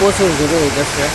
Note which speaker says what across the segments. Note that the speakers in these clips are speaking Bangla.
Speaker 1: প্রচুর ঝুড়ি হইতেছে।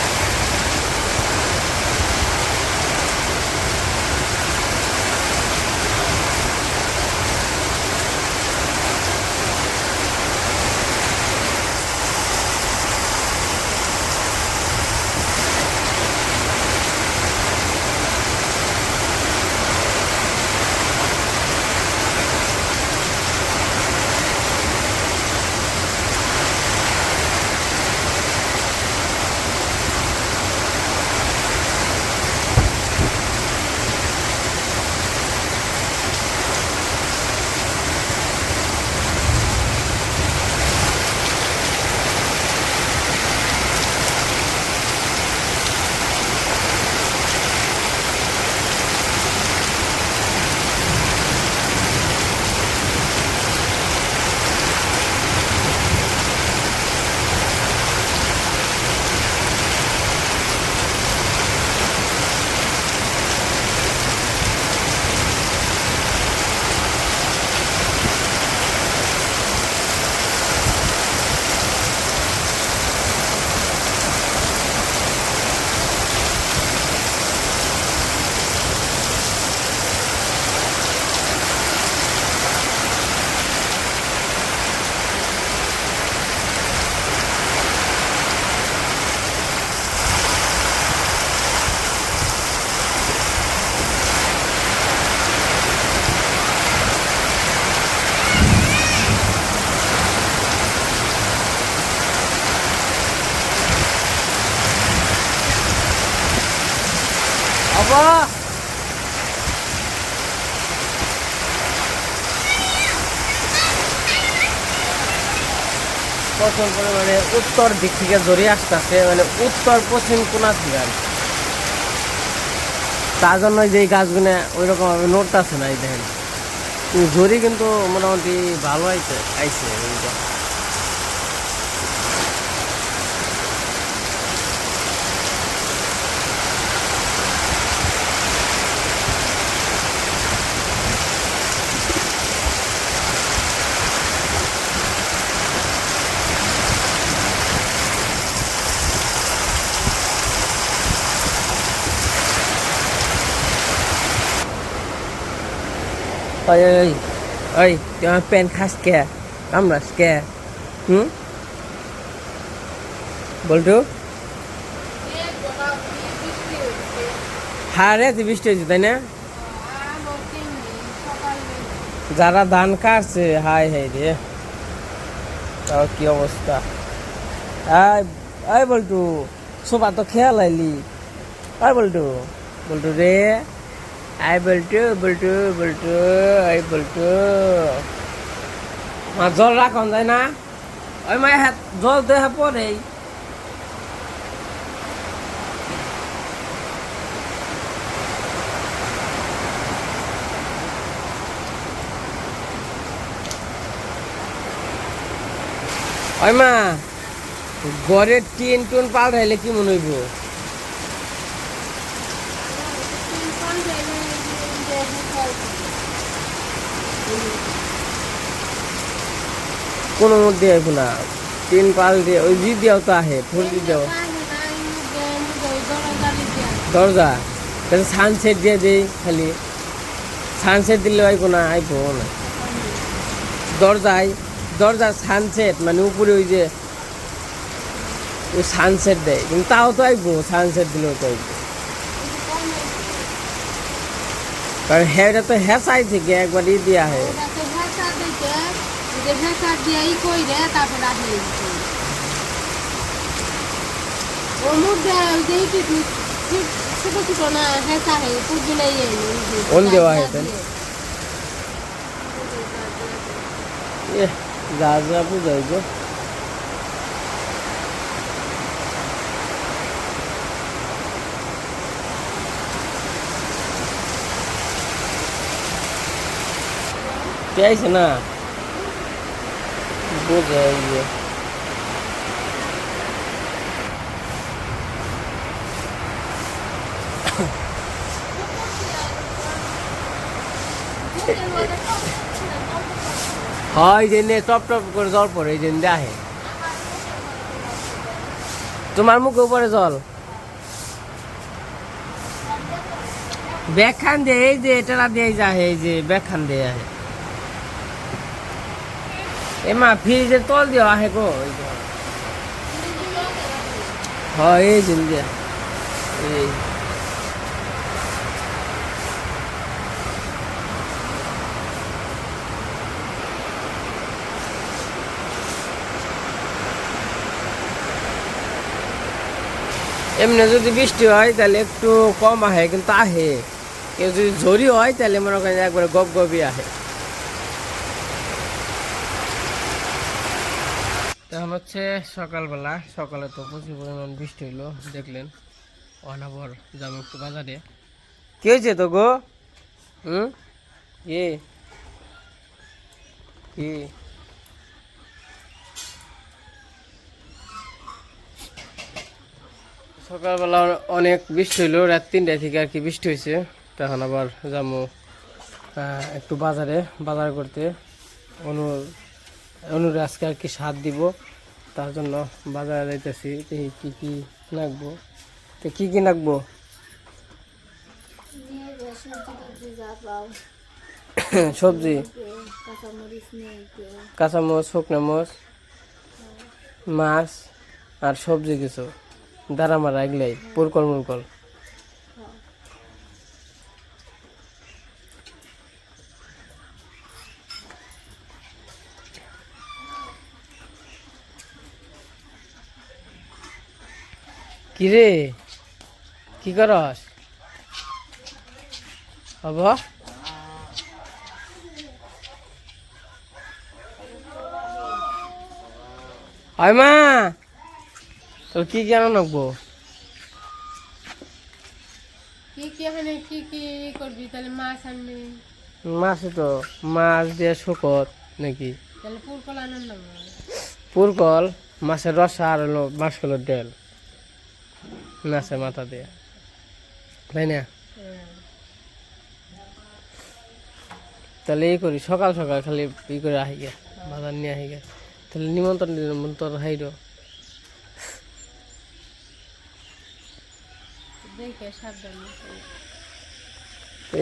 Speaker 1: আবা প্রচুর পরিমাণে উত্তর দিক থেকে জড়িয়ে আসতেছে, মানে উত্তর পশ্চিম কোনা থেকে। তার জন্য যে গাছগুলো ওই রকম ভাবে নড়তেছে না। এই দেখেন জড়ি কিন্তু মোটামুটি ভালো আইছে। ওই ওই ওই তুই আমার প্যান্ট খাস কে, কামড়াস কে? বলটু হ্যাঁ রে, বৃষ্টি হয়েছে তাই না? যারা ধান কাটছে হাই হাই রে, তাও কি অবস্থা। এই বলটু সোফা তো খেয়াল আইলি। বলটু বলটু রে, আই বলটু বলটু বলটু আই বলটু। মা জল রাখন যায় না? ওই মায়ের হাত জল দেহা পরে। ওই মা ঘরের টিন টুন পাল্টাইলে কি মনে হইব? কোনো মধ্যে আইব না, টিন পাল দিয়ে ওই জি দিয়াও তো আহে, ফুল দি দিও দরজা। সানসেট দিয়ে দেই, খালি সানসেট দিলে আইব না, আইব না দরজায়। দরজার সানসেট মানে উপরে ওই যে ওই সানসেট দেয়, কিন্তু তাও তো আইব, সানসেট দিলেও তো আইব। কারণ হ্যাঁ তো হ্যাঁ চাই থেকে একবার ই দিয়া হয়। দেওয়া হয় যা যা বুঝাই গো। আইছে না বোঝাই গিয়ে। হয় যে টপ টপ করে জল পড়ে এই যে আহে। তোমার মুখে উপরে জল ব্যাগ খান দিয়ে এই যে এটা দিয়ে যা এই যে ব্যাগ খান দিয়ে আহে এমা ফ্রিজের তল দিয়ে আহে গো হ্যাঁ এই যে এই এমনি যদি বৃষ্টি হয় তাহলে একটু কম আহে কিন্তু আহে কেউ যদি ঝড়ি হয় তাহলে মনে করেন একবারে গপ গপই আহে তখন হচ্ছে সকালবেলা সকালে তো প্রচুর পরিমাণ বৃষ্টি হইলো দেখলেন অনাবর যাবো একটু বাজারে কি হয়েছে তো গো কি কি সকালবেলা অনেক বৃষ্টি হইলো রাত 3টায় থেকে আর কি বৃষ্টি হয়েছে তখন আবার যাবো একটু বাজারে বাজার করতে অনুর আজকে আর কি সাথ দিব তার জন্য বাজারে যাইতেছি কি কি লাগবো তো কি কি লাগবো সবজি কাঁচামরিচ শুকনো মরিচ মাছ আর সবজি কিছু দাঁড়া মারা এগুলাই পুরকল মুরকল কিরে কি করস হব হয় মা তোর কি কেন নাকবো মাছ তো মাছ দিয়ে শুকত নাকি পুরকল মাছের রসা আর হলো মাছগুলোর ডেল মাছের মাথা দিয়ে তাই না তাহলে এই করি সকাল সকাল খালি ই করে আহি গে বাজার নিয়ে আহি গে তাহলে নিমন্ত্রণ দিলাম তোর হাইর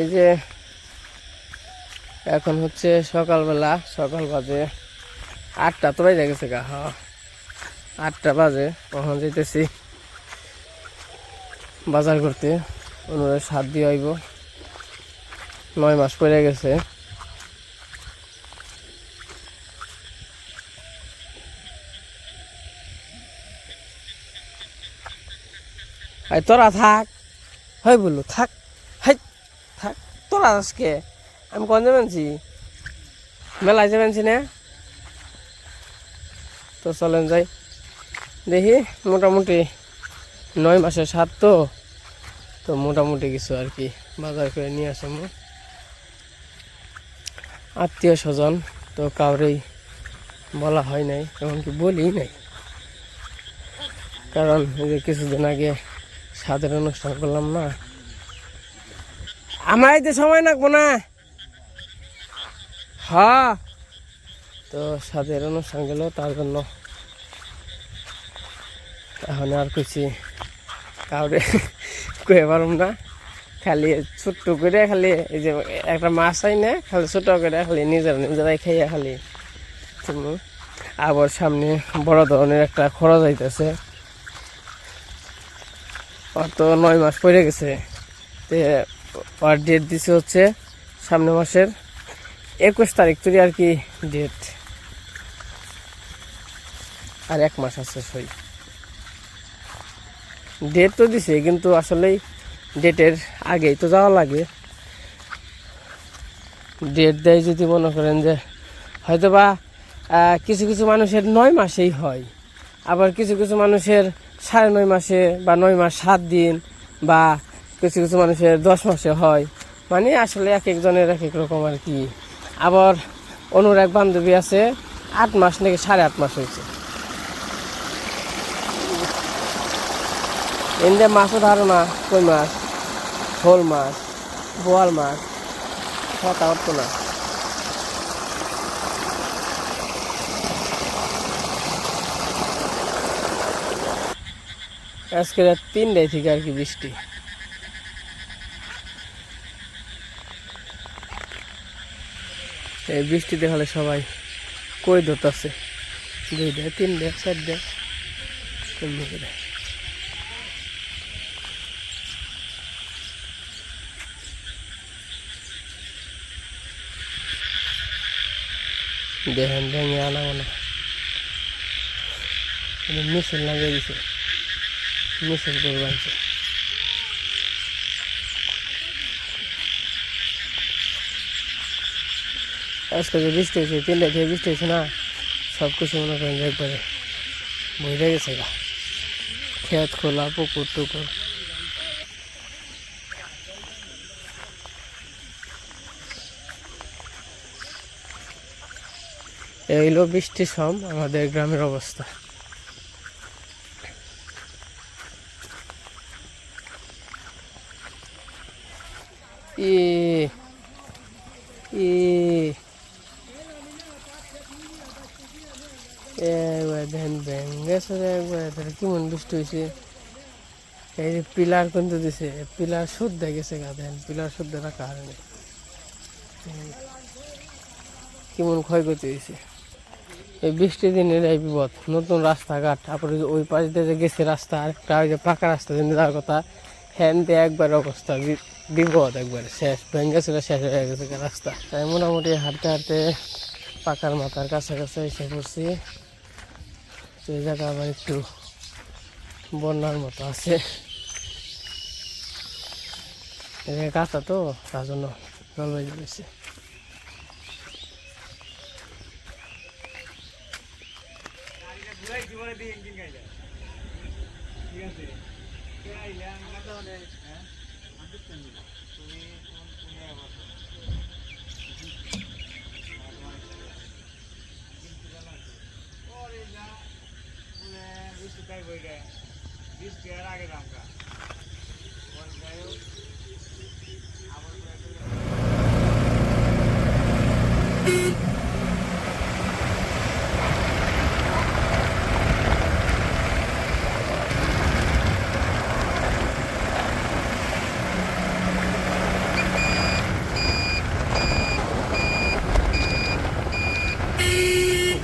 Speaker 1: এই যে এখন হচ্ছে সকালবেলা সকাল বাজে 8টা তো বাজে গেছে গা হ্যাঁ 8টা বাজে কখন যেতেছি বাজার করতে অনুরে সাত দিয়ে আইব 9 মাস পরে গেছে তোরা থাক হয় বললো থাক হাই থাক তোরা আজকে আমি কোন যাবেনছি মেলায় যাবেনছি না তো চলেন যাই দেখি মোটামুটি 9 মাসের সাত তো মোটামুটি কিছু আর কি বাজার করে নিয়ে আসবো আত্মীয় স্বজন তো কাউরেই বলা হয় নাই এমনকি বলি নাই কারণ এই যে কিছুদিন আগে সাদের অনুষ্ঠান করলাম না আমার এতে সময় লাগবো না হ্যাঁ তো সাদের অনুষ্ঠান গেল তার জন্য এখন আর কিছু কাউরে কয়ে পারম না খালি ছোট্ট করে খালি এই যে একটা মাছ হয় না খালি ছোট করে খালি নিজেরাই খাইয়া খালি আবার সামনে বড় ধরনের একটা খরচ হইতেছে ওর তো 9 মাস পড়ে গেছে ওর ডেট দিছে হচ্ছে সামনে মাসের 21 তারিখ তুই আর কি ডেট আর 1 মাস আছে সই ডেট তো দিছে কিন্তু আসলেই ডেটের আগেই তো যাওয়া লাগে ডেট দেয় যদি মনে করেন যে হয়তো বা কিছু কিছু মানুষের 9 মাসেই হয় আবার কিছু কিছু মানুষের 9.5 মাসে বা 9 মাস 7 দিন বা কিছু কিছু মানুষের 10 মাসে হয় মানে আসলে এক একজনের এক এক রকম আর কি আবার অনুর এক বান্ধবী আছে 8 মাস নাকি 8.5 মাস হয়েছে এনে মাছও ধরো না কই মাছ শোল মাছ বোয়াল মাছ কথা উঠতো না আজকে রাত 3টায় থেকে আর কি বৃষ্টি। এই বৃষ্টি দেখালে সবাই কই ধরতেছে 2টা 3টা 4টা এমনি করে। দেখেন ভেঙে আনা গোনা মিছিল লাগিয়ে দিছে, মিছিল করে বানছে। আজকে যে বৃষ্টি হয়েছে 3টা থেকে বৃষ্টি হয়েছে না, সব কিছু মনে করেন যে একবারে বইরে গেছে গা, ক্ষেত খোলা পুকুর টুকুর। এই হলো বৃষ্টির সম আমাদের গ্রামের অবস্থা। ই ই দেখেন ব্যাঙ্গেশ্বরে একবার কেমন বৃষ্টি হয়েছে। এই যে পিলার কিন্তু দিছে, পিলার শুদ্ধ গেছে গা, দেন পিলার শুদ্ধ রাখা হয়নি, কেমন ক্ষয়ক্ষতি হয়েছে। এই বৃষ্টির দিনের এই বিপদ, নতুন রাস্তাঘাট, তারপরে ওই পাশ দিয়ে যে গেছে রাস্তা, আরেকটা ওই যে পাকা রাস্তা যেন যাওয়ার কথা, হ্যান দিয়ে একবার অবস্থা বিপদ, একবার শেষ ভেঙ্গেছিল, শেষ হয়ে গেছে রাস্তা। তাই মোটামুটি হাঁটতে হাঁটতে পাকার মাথার কাছাকাছি এসে পড়ছি। এই জায়গা আবার একটু বন্যার মতো আছে, কাঁচা তো, তার জন্য জলবায়ু রয়েছে।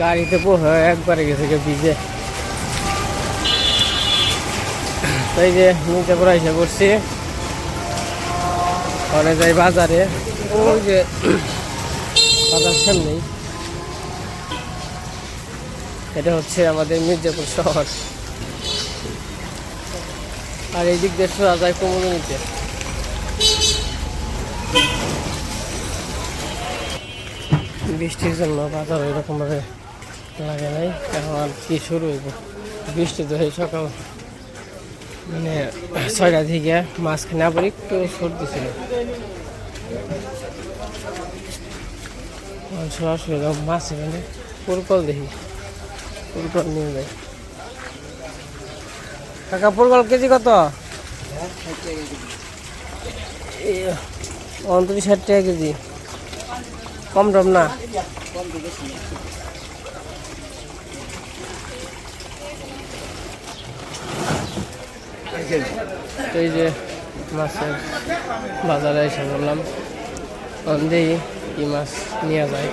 Speaker 1: গাড়িতে একবারে গেছে ভিজে। তো এই যে নিচে পড়া এসে পড়ছি, পরে যাই বাজারে, ওই যে বাজার সামনেই, এটা হচ্ছে আমাদের মির্জাপুর শহর। আর এই দিক দিয়ে শোয়া যায় কমলনিতে। বৃষ্টির জন্য বাজার ওইরকম ভাবে লাগে নাই, এখন আর কি শুরু হইব। বৃষ্টি তো এই সকাল মানে 6টা থেকে মাঝখানে আবার একটু সর্দি ছিল, সরাসরি মাছ এখানে পুরকল দেখি, পুরকল নিয়ে যায়। কাকা পুরকল কেজি কত? 29-60 টাকা কেজি, কম দাম না। এই যে মাছের বাজারে এসে বললাম, দেখি কি মাছ নিয়ে যায়।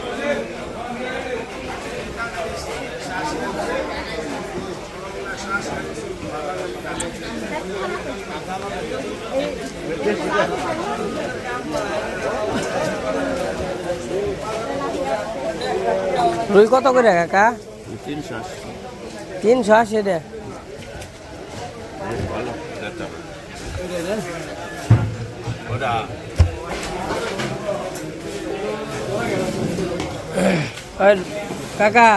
Speaker 1: রুই কত করে কাকা? 380 টাকা। কাকা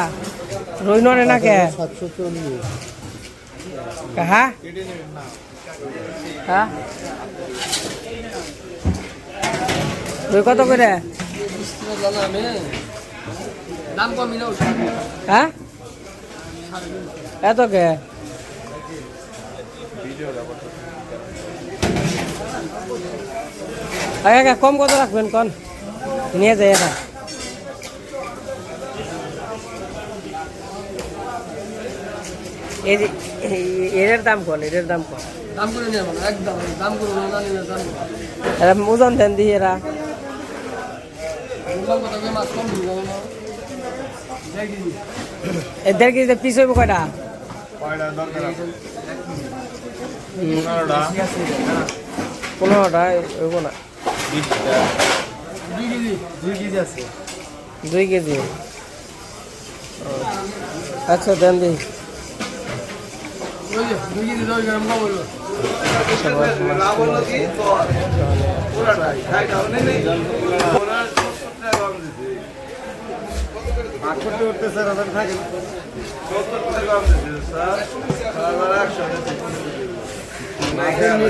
Speaker 1: রুই নড়ে না কে? কাহা হ্যাঁ রুই কত করে? দাম কম হ্যাঁ, এত কে? কম কত রাখবেন কন, নিয়ে যাই এটা। এই যে এর দাম কোন এর দাম কোন
Speaker 2: দাম করে নিয়ে যাবো একদম দাম করবো না নিলে দাম
Speaker 1: এরা ওজন দেন দিয়ে এরা
Speaker 2: কথা মাছ কম দিন যাবে না
Speaker 1: এ 1.5 কেজিতে পিস হইব কয়টা পনেরোটা হইব না 2 কেজি আচ্ছা দেন দিই
Speaker 2: ওই যে 2 কেজি 10 গ্রাম কম হলো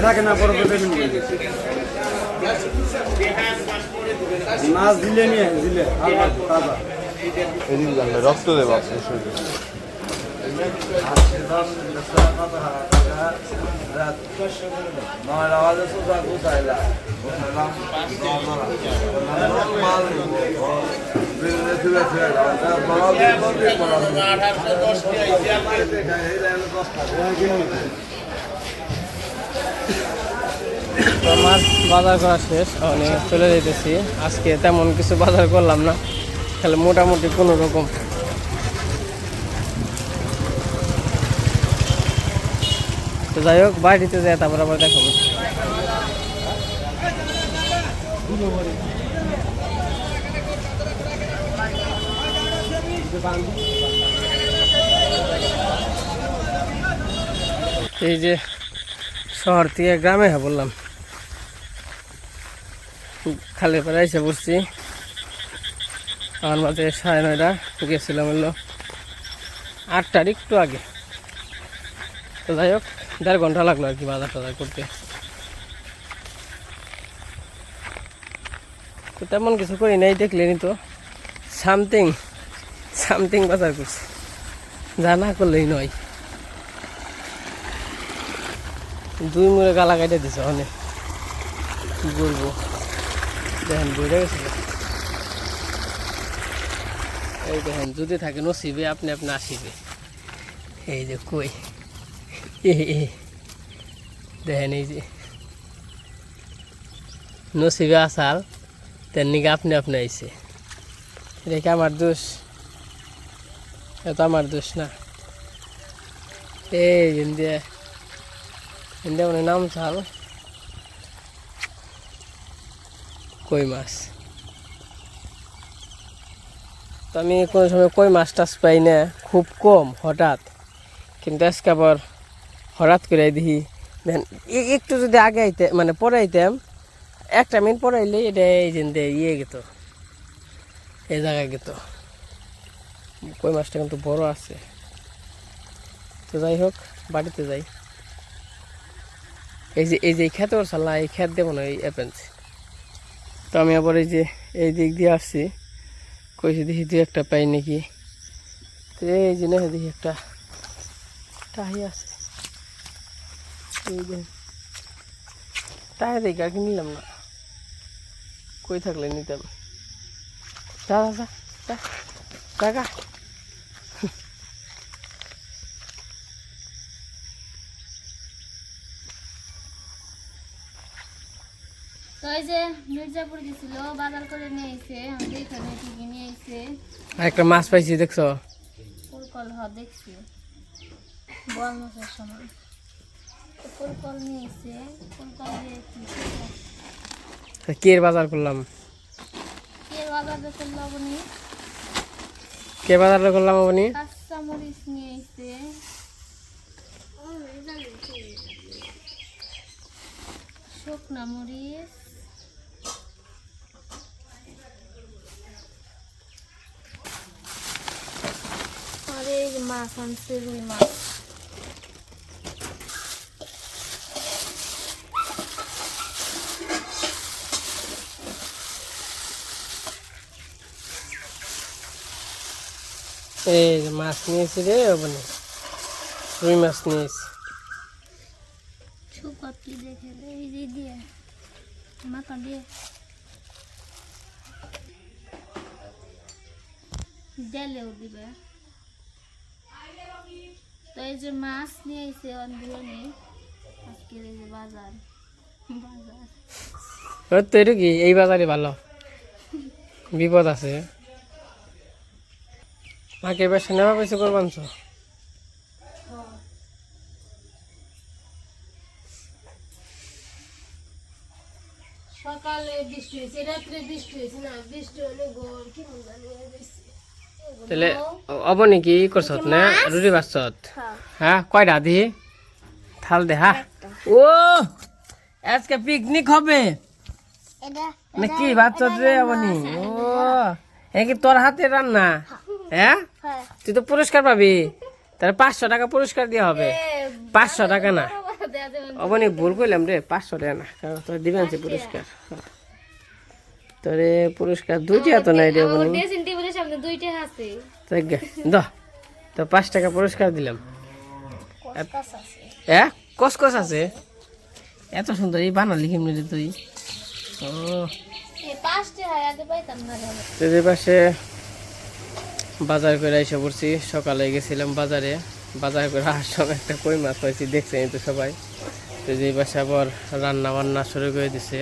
Speaker 3: থাকে না বড় মাছ দিলে নিয়ে দিলে তাজা
Speaker 4: রক্ত দেব
Speaker 1: আমার বাজার করা শেষ আমি চলে যেতেছি আজকে তেমন কিছু বাজার করলাম না তাহলে মোটামুটি কোনো রকম তো যাই হোক বাড়িতে যাই তারপর আবার দেখাবো এই যে শহর থেকে গ্রামে বললাম খালি পাড়া এসে পড়ছি আমার মাঝে 9:30 গেছিলাম হলো 8টার একটু আগে তো যাই হোক 1.5 ঘন্টা লাগলো আর কি বাজার টাজার করতে তো তেমন কিছু করি নাই দেখলেনি তো সামথিং বাজার করছি যা না করলেই নয় 2 মুড়ে গালা কাটে দিছে অনেক কি করবো দেখেন বইটা গেছিল এই দেখেন যদি থাকে নসিবে আপনি আসিবে এই যে কই দেখেন এই যে নসিবে আসাল তেমনি আপনি আইছে এটা কি আমার দোষ এটা আমার দোষ না এই ইন্ডিয়া মানে নাম চাল কই মাছ তো আমি কোনো সময় কই মাছ টাছ পাই না খুব কম হঠাৎ কিন্তু আজকে আবার হঠাৎ করে দেখি দেন একটু যদি আগে আইতে মানে পরে আইতাম 1 মিনিট পরে আইলে এটা এই যে গেত এই জায়গায় গেত কই মাছটা কিন্তু বড় আছে তো যাই হোক বাড়িতে যাই এই যে খেতে সাল্লা এই খেত দেবো না এই অ্যাপেন্স তো আমি আবার এই দিক দিয়ে আসছি কইছি দেখি 2-1টা পাই নাকি তো এই যে না দেখি একটা টাহি আছে এই যে টাহি দেখি আর কি নিলাম না কই থাকলে নিতাম টাকা
Speaker 5: তো এই যে মির্জাপুর গেছিল বাজার করে নিয়ে এসে আমাদের এখানে টিভি নিয়ে এসে
Speaker 1: একটা মাছ পাইছি দেখছো
Speaker 5: ফুলকল দেখছি বড় মাছের সময় ফুলকল নিয়ে এসে ফুলকল দিয়ে
Speaker 1: কে বাজার করলাম
Speaker 5: কে বাজার করলো আপনি
Speaker 1: কে বাজার করলাম আপনি
Speaker 5: কাঁচা মরিচ নিয়ে এসে শুকনা মরিচ আর এই মাছ আনছে রুই মাছ
Speaker 1: এই যে মাছ নিয়েছি রে ওখানে রুই মাছ নিয়েছি
Speaker 5: ছুপাতি দেখে এই যে দিয়ে মাথা দিয়ে ডেলেও দিবে তো এই যে মাছ নিয়ে এসে অন্ধুনি আজকের এই যে বাজার বাজার
Speaker 1: তো এটা কি এই বাজারে ভালো বিপদ আছে মাকে এবার সিনেমা পয়সা করবানছ
Speaker 6: সকালে বৃষ্টি হয়েছে রাত্রে বৃষ্টি হয়েছে না বৃষ্টি হলে গোল কি
Speaker 1: তাহলে অবনি কি করছত না রুটি বাছত হ্যাঁ কয়টা দি থাল দে হ্যাঁ ও আজকে পিকনিক হবে না কি বাচ্চত রে অবনি ও এ কি তোর হাতে রান্না হ্যাঁ তুই তো পুরস্কার পাবি তাহলে 500 টাকা পুরস্কার দেওয়া হবে 500 টাকা না অবনি ভুল করলাম রে 500 টাকা না কারণ তোর দিবেন পুরস্কার তোরে পুরস্কার দুইটা তো নাই রে অবনি
Speaker 5: ড্রেসিং টেবিলের সামনে দুইটা আছে
Speaker 1: দাও তো 5 টাকা পুরস্কার দিলাম হ্যাঁ কসকস আছে এত সুন্দর এই বানালি কেমনি রে তুই ও
Speaker 5: এই পাঁচটা হয় আগে পাইতাম না
Speaker 1: তোদের পাশে বাজার করে এসে পড়ছি সকালে গেছিলাম বাজারে বাজার করে আসার সময় একটা কই মাছ পাইছি দেখছেন তো সবাই তো যে পাশে আবার রান্না বান্না শুরু করে দিছে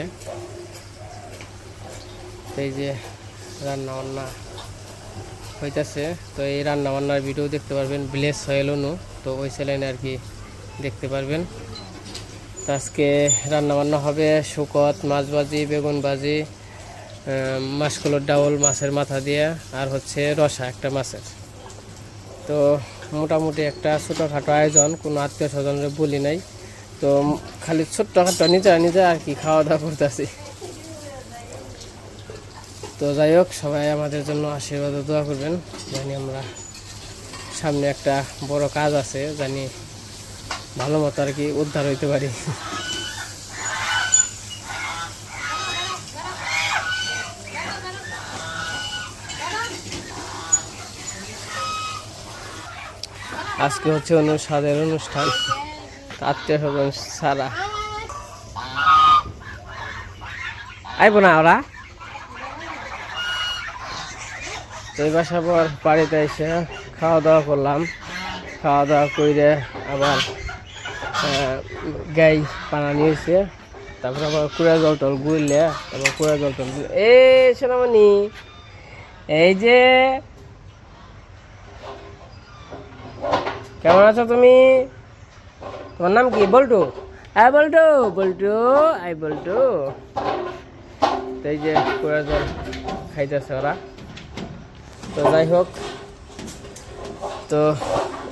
Speaker 1: এই যে রান্না বান্না হইতাছে তো এই রান্না বান্নার ভিডিও দেখতে পারবেন ভিলেজ সয়েল অনু তো ওই চ্যানেলে আর কি দেখতে পারবেন তো আজকে রান্না বান্না হবে শুকত মাছ ভাজি বেগুন ভাজি মাছগুলোর ডাউল মাছের মাথা দিয়ে আর হচ্ছে রসা একটা মাছের তো মোটামুটি একটা ছোটোখাটো আয়োজন কোনো আত্মীয় স্বজনরা বলি নাই তো খালি ছোট্টখাটো নিজে আর কি খাওয়া দাওয়া করতেছি তো যাই হোক সবাই আমাদের জন্য আশীর্বাদ ও দোয়া করবেন জানি আমরা সামনে একটা বড় কাজ আছে জানি ভালো মতো আর কি উদ্ধার হইতে পারি আজকে হচ্ছে স্বাদের অনুষ্ঠান আত্মীয় স্বজন সারা আইব না ওরা তো এই বাসা পর বাড়িতে এসে খাওয়া দাওয়া করলাম খাওয়া দাওয়া করে আবার গাই পানা নিয়েছে তারপর আবার কুড়া জল টল গুড়লে তারপর কুড়া জল টল সোনামণি এই যে কেমন আছো তুমি তোমার নাম কি বল্টু আই বল্টু বল্টু আই বল্টু তো এই যে কুড়া জল খাইতেছে ওরা তো যাই হোক তো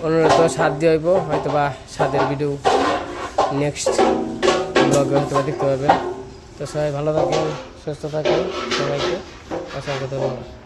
Speaker 1: অনুরোধ স্বাদ দিয়ে হইব হয়তো বা স্বাদের ভিডিও নেক্সট ব্লগে হয়তো বা দেখতে পাবেন তো সবাই ভালো থাকেন সুস্থ থাকেন সবাইকে অসংখ্য ধন্যবাদ